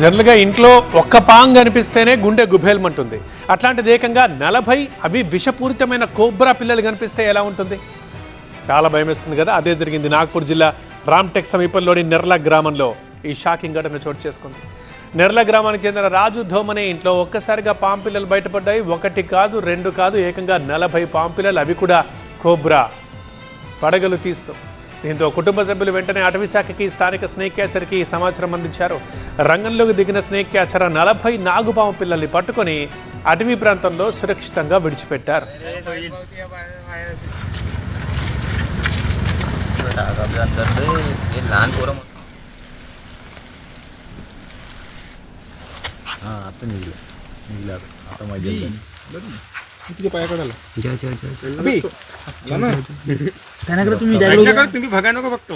జనరల్గా ఇంట్లో ఒక్క పాంగ్ కనిపిస్తేనే గుండె గుబేల్మంటుంది. అట్లాంటిది ఏకంగా 40 అవి విషపూరితమైన కోబ్రా పిల్లలు కనిపిస్తే ఎలా ఉంటుంది? చాలా భయమేస్తుంది కదా. అదే జరిగింది నాగ్పూర్ జిల్లా రామ్టెక్ సమీపంలోని నెర్ల గ్రామంలో. ఈ షాకింగ్ ఘటన చోటు చేసుకుంది. నెర్ల గ్రామానికి చెందిన రాజు ధోమనే ఇంట్లో ఒక్కసారిగా పాము పిల్లలు బయటపడ్డాయి. 1 కాదు 2 కాదు, ఏకంగా 40 పాము పిల్లలు, అవి కూడా కోబ్రా పడగలు తీస్తూ. దీంతో కుటుంబ సభ్యులు వెంటనే అటవీ శాఖకి, స్థానిక స్నేక్ క్యాచర్కి సమాచారం అందించారు. రంగంలోకి దిగిన స్నేక్ క్యాచర్ 40 నాగుపాము పిల్లల్ని పట్టుకొని అటవీ ప్రాంతంలో సురక్షితంగా విడిచిపెట్టారు. तुम्ही भगायला नको बघतो.